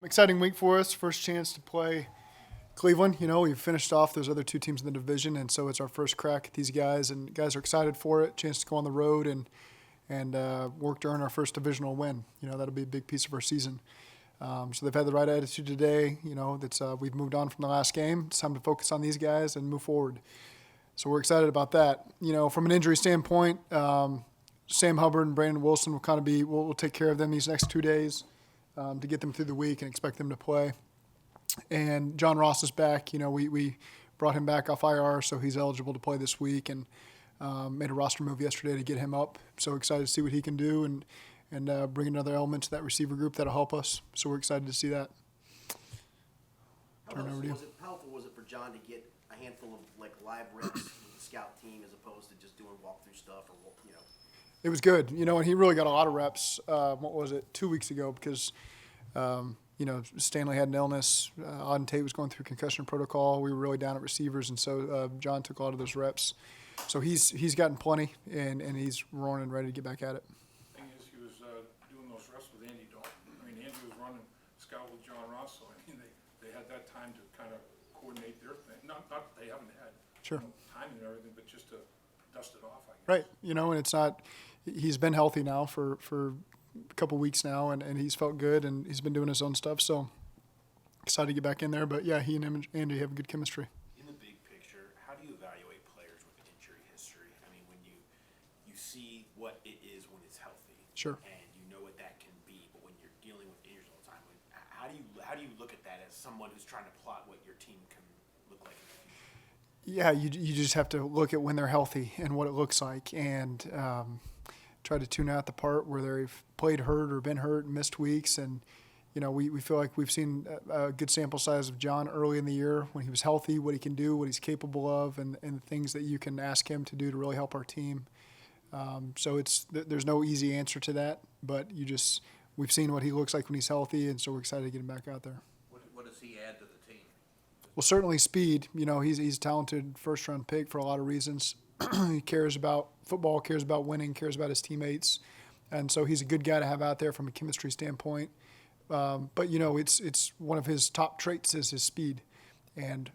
Exciting week for us. First chance to play Cleveland. We've finished off those other two teams in the division, and so it's our first crack at these guys. And guys are excited for it. Chance to go on the road and work to earn our first divisional win. That'll be a big piece of our season. So they've had the right attitude today. We've moved on from the last game. It's time to focus on these guys and move forward. So we're excited about that. From an injury standpoint, Sam Hubbard and Brandon Wilson will kind of be. We'll take care of them these next 2 days. To get them through the week and expect them to play. And John Ross is back. We brought him back off IR, so he's eligible to play this week, and made a roster move yesterday to get him up. So excited to see what he can do and bring another element to that receiver group that'll help us. So we're excited to see that. How helpful was it for John to get a handful of live reps with the scout team as opposed to just doing walkthrough stuff or? It was good, and he really got a lot of reps. 2 weeks ago? Because Stanley had an illness. Auden Tate was going through concussion protocol. We were really down at receivers, and so John took a lot of those reps. So he's gotten plenty, and he's roaring and ready to get back at it. The thing is, he was doing those reps with Andy Dalton. Andy was running scout with John Ross, so they had that time to kind of coordinate their thing. Not that they haven't had time and everything, but just to dust it off, I guess. Right, and it's not. He's been healthy now for a couple weeks now, and he's felt good, and he's been doing his own stuff. So excited to get back in there. But, yeah, he and Andy have good chemistry. In the big picture, how do you evaluate players with injury history? When you see what it is when it's healthy, Sure. and you know what that can be, but when you're dealing with injuries all the time, how do you look at that as someone who's trying to plot what your team can look like in the future? Yeah, you just have to look at when they're healthy and what it looks like, and try to tune out the part where they've played hurt or been hurt and missed weeks. And, we feel like we've seen a good sample size of John early in the year when he was healthy, what he can do, what he's capable of, and the things that you can ask him to do to really help our team. So there's no easy answer to that, but we've seen what he looks like when he's healthy, and so we're excited to get him back out there. What does he add to the team? Well, certainly speed. He's a talented first-round pick for a lot of reasons. He cares about football, cares about winning, cares about his teammates, and so he's a good guy to have out there from a chemistry standpoint. But it's one of his top traits is his speed, and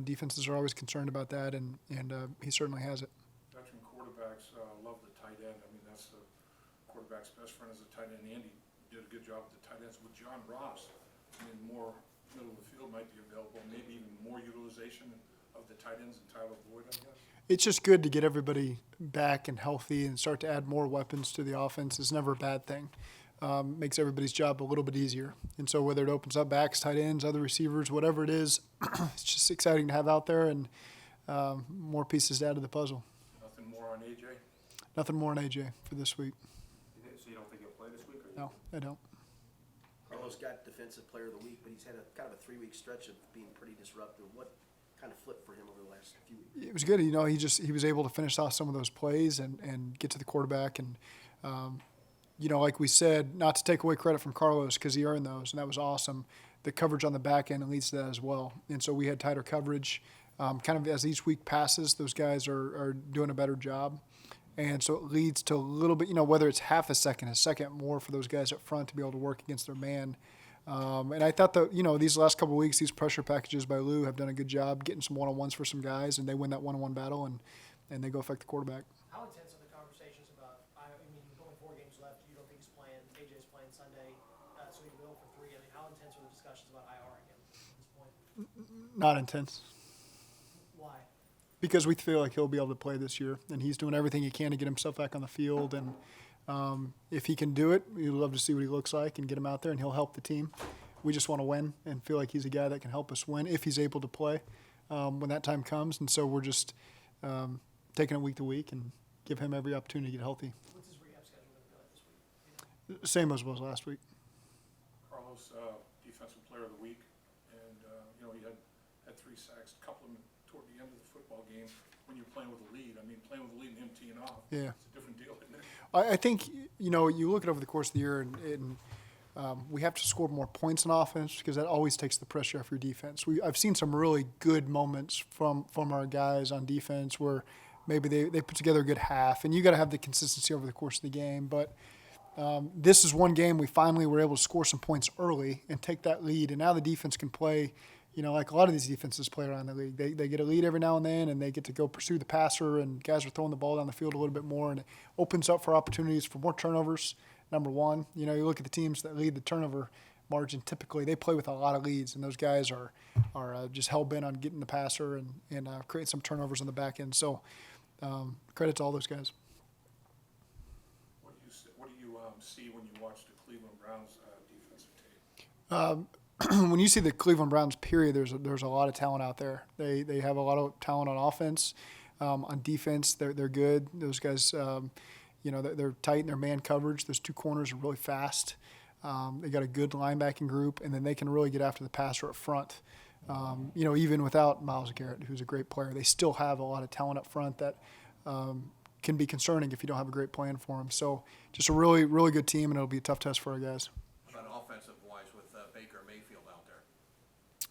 defenses are always concerned about that, and he certainly has it. Veteran quarterbacks love the tight end. That's the quarterback's best friend is the tight end. Andy did a good job with the tight ends. With John Ross, more middle of the field might be available, maybe even more utilization of the tight ends and Tyler Boyd, I guess. It's just good to get everybody back and healthy and start to add more weapons to the offense. It's never a bad thing. Makes everybody's job a little bit easier. And so whether it opens up backs, tight ends, other receivers, whatever it is, it's just exciting to have out there and more pieces to add to the puzzle. Nothing more on AJ? Nothing more on AJ for this week. So you don't think he'll play this week? No, I don't. Carlos got Defensive Player of the Week, but he's had a kind of a 3-week stretch of being pretty disruptive. What kind of flipped for him over the last few weeks? It was good. He was able to finish off some of those plays and get to the quarterback. And, like we said, not to take away credit from Carlos because he earned those, and that was awesome. The coverage on the back end leads to that as well. And so we had tighter coverage. Kind of as each week passes, those guys are doing a better job. And so it leads to a little bit, whether it's half a second more for those guys up front to be able to work against their man. And I thought that, these last couple of weeks, these pressure packages by Lou have done a good job getting some one-on-ones for some guys, and they win that one-on-one battle, and they go affect the quarterback. How intense are the conversations about, there's only 4 games left, you don't think he's playing, AJ's playing Sunday, so he will for 3. How intense are the discussions about IR again at this point? Not intense. Why? Because we feel like he'll be able to play this year, and he's doing everything he can to get himself back on the field. And if he can do it, we'd love to see what he looks like and get him out there, and he'll help the team. We just want to win and feel like he's a guy that can help us win if he's able to play when that time comes. And so we're just taking it week to week and give him every opportunity to get healthy. What's his rehab schedule going to be like this week? Same as was last week. Carlos, Defensive Player of the Week, and he had 3 sacks, a couple of them toward the end of the football game. When you're playing with a lead, playing with a lead and him teeing off, Yeah. It's a different deal, isn't it? I think, you look at over the course of the year, and we have to score more points in offense because that always takes the pressure off your defense. I've seen some really good moments from our guys on defense where maybe they put together a good half, and you got to have the consistency over the course of the game. But This is one game we finally were able to score some points early and take that lead, and now the defense can play, like a lot of these defenses play around the league. They get a lead every now and then, and they get to go pursue the passer, and guys are throwing the ball down the field a little bit more, and it opens up for opportunities for more turnovers, number one. You look at the teams that lead the turnover margin, typically they play with a lot of leads, and those guys are just hell-bent on getting the passer and creating some turnovers on the back end. So credit to all those guys. What do you see when you watch the Cleveland Browns defensive tape? When you see the Cleveland Browns, period, there's a lot of talent out there. They have a lot of talent on offense. On defense, they're good. Those guys, they're tight in their man coverage. Those two corners are really fast. They got a good linebacking group, and then they can really get after the passer up front. Even without Myles Garrett, who's a great player, they still have a lot of talent up front that can be concerning if you don't have a great plan for them. So just a really, really good team, and it'll be a tough test for our guys. About offensive-wise with Baker Mayfield out there?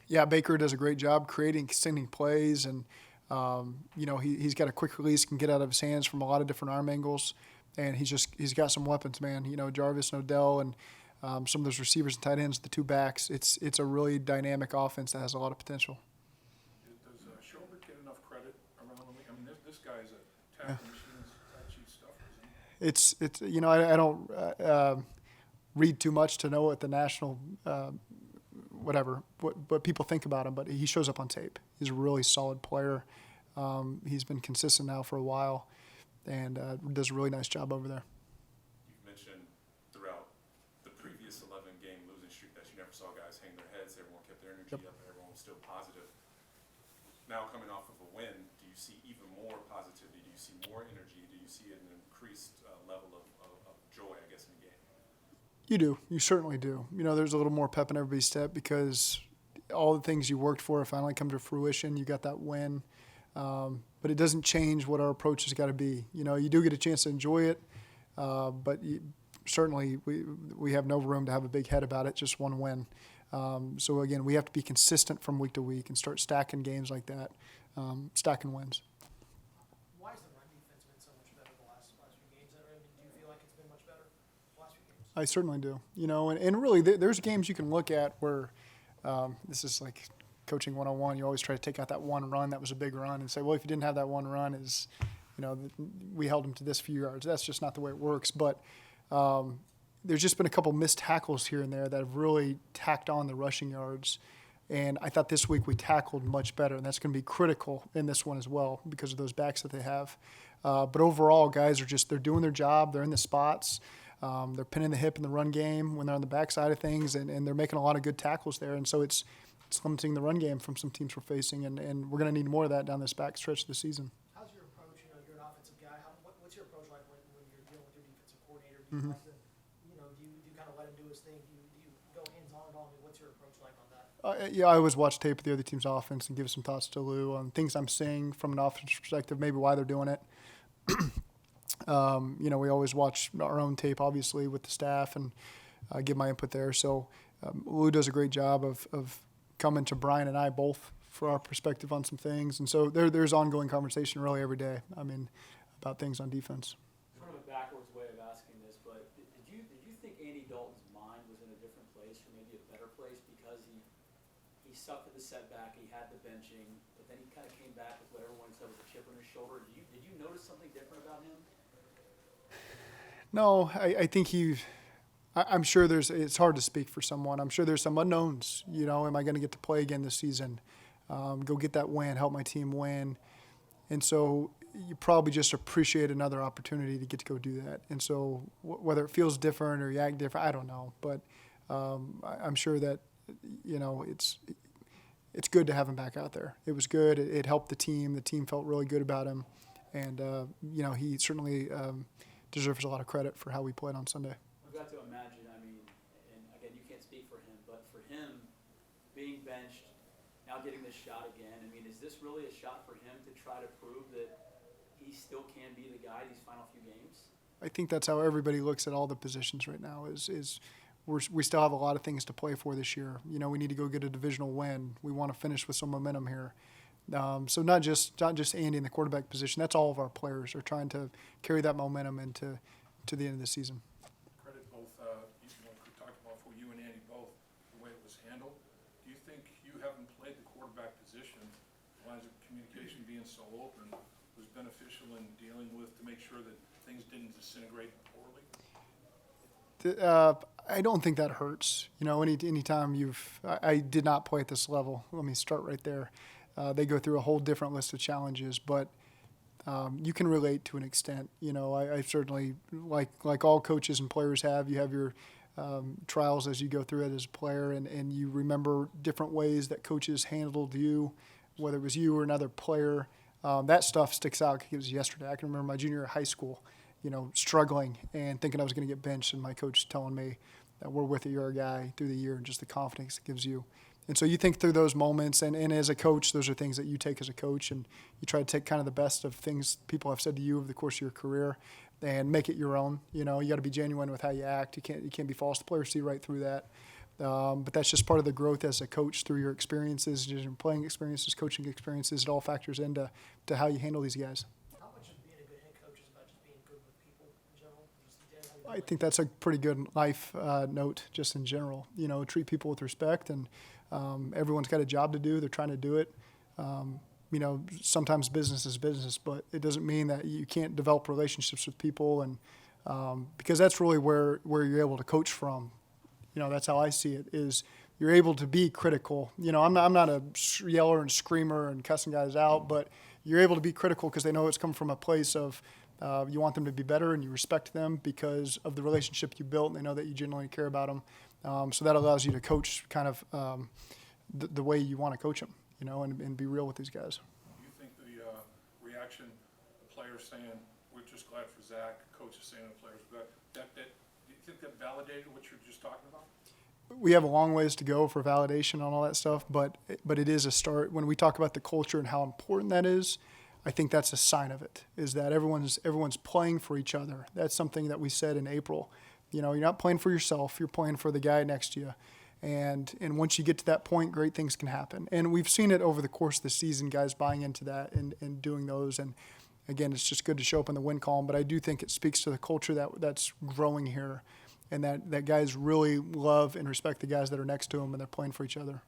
Yeah, Baker does a great job creating, extending plays, and he's got a quick release, can get out of his hands from a lot of different arm angles, and he's got some weapons, man. Jarvis and Odell and some of those receivers and tight ends, the two backs. It's a really dynamic offense that has a lot of potential. Does Schobert get enough credit around the league? I mean, this guy's a tackle machine, cheap stuff, isn't he? I don't read too much to know what the national what people think about him, but he shows up on tape. He's a really solid player. He's been consistent now for a while, and does a really nice job over there. You've mentioned throughout the previous 11-game losing streak that you never saw guys hang their heads. Everyone kept their energy up. Everyone was still positive. Now coming off of a win, do you see even more positivity? Do you see more energy? Do you see an increased level of joy, I guess, in the game? You do. You certainly do. There's a little more pep in everybody's step because all the things you worked for finally come to fruition. You got that win. But it doesn't change what our approach has got to be. You do get a chance to enjoy it, but certainly we have no room to have a big head about it, just one win. So, again, we have to be consistent from week to week and start stacking games like that, stacking wins. Why has the run defense been so much better the last few games? Do you feel like it's been much better the last few games? I certainly do. And really there's games you can look at where this is like coaching 101. You always try to take out that one run that was a big run and say, well, if you didn't have that one run, we held them to this few yards. That's just not the way it works. But there's just been a couple missed tackles here and there that have really tacked on the rushing yards. And I thought this week we tackled much better, and that's going to be critical in this one as well because of those backs that they have. But overall, guys they're doing their job. They're in the spots. They're pinning the hip in the run game when they're on the backside of things, and they're making a lot of good tackles there. And so it's limiting the run game from some teams we're facing, and we're going to need more of that down this back stretch of the season. How's your approach? You're an offensive guy. What's your approach like when you're dealing with your defensive coordinator? Do you like to, do you kind of let him do his thing? Do you go hands-on at all? What's your approach like on that? I always watch tape of the other team's offense and give some thoughts to Lou on things I'm seeing from an offense perspective, maybe why they're doing it. We always watch our own tape, obviously, with the staff and give my input there. So Lou does a great job of coming to Brian and I both for our perspective on some things. And so there's ongoing conversation really every day, about things on defense. Sort of a backwards way of asking this, but did you think Andy Dalton's mind was in a different place, or maybe a better place, because he suffered the setback, he had the benching, but then he kind of came back with what everyone said was a chip on his shoulder. Did you notice something different about him? No, I think I'm sure it's hard to speak for someone. I'm sure there's some unknowns. Am I going to get to play again this season? Go get that win, help my team win. And so you probably just appreciate another opportunity to get to go do that. And so whether it feels different or you act different, I don't know. But I'm sure that, it's good to have him back out there. It was good. It helped the team. The team felt really good about him. And, he certainly deserves a lot of credit for how we played on Sunday. I've got to imagine, and again, you can't speak for him, but for him being benched, now getting this shot again, is this really a shot for him to try to prove that he still can be the guy these final few games? I think that's how everybody looks at all the positions right now is we still have a lot of things to play for this year. We need to go get a divisional win. We want to finish with some momentum here. So not just Andy in the quarterback position. That's all of our players are trying to carry that momentum into the end of the season. Credit communication being so open was beneficial in dealing with, to make sure that things didn't disintegrate poorly? I don't think that hurts. You know, anytime I did not play at this level. Let me start right there. They go through a whole different list of challenges, but you can relate to an extent. You know, I certainly, like all coaches and players have, you have your trials as you go through it as a player, and you remember different ways that coaches handled you, whether it was you or another player. That stuff sticks out because it was yesterday. I can remember my junior year of high school, you know, struggling and thinking I was going to get benched, and my coach telling me that we're with you, you're a guy through the year, and just the confidence it gives you. And so you think through those moments, and as a coach, those are things that you take as a coach, and you try to take kind of the best of things people have said to you over the course of your career and make it your own. You know, you got to be genuine with how you act. You can't be false. The players see right through that. But that's just part of the growth as a coach through your experiences, your playing experiences, coaching experiences. It all factors into how you handle these guys. How much of being a good head coach is about just being good with people in general? Just generally, I think that's a pretty good life note just in general. You know, treat people with respect, and everyone's got a job to do. They're trying to do it. You know, sometimes business is business, but it doesn't mean that you can't develop relationships with people, and because that's really where you're able to coach from. You know, that's how I see it, is you're able to be critical. You know, I'm not a yeller and screamer and cussing guys out, but you're able to be critical because they know it's come from a place of you want them to be better, and you respect them because of the relationship you built, and they know that you genuinely care about them. So that allows you to coach kind of the way you want to coach them, you know, and be real with these guys. Do you think the reaction, the players saying, we're just glad for Zac, coaches saying to the players, do you think that validated what you're just talking about? We have a long ways to go for validation on all that stuff, but it is a start. When we talk about the culture and how important that is, I think that's a sign of it, is that everyone's playing for each other. That's something that we said in April. You know, you're not playing for yourself, you're playing for the guy next to you. And once you get to that point, great things can happen. And we've seen it over the course of the season, guys buying into that and doing those. And again, it's just good to show up in the win column, but I do think it speaks to the culture that's growing here, and that guys really love and respect the guys that are next to them, and they're playing for each other.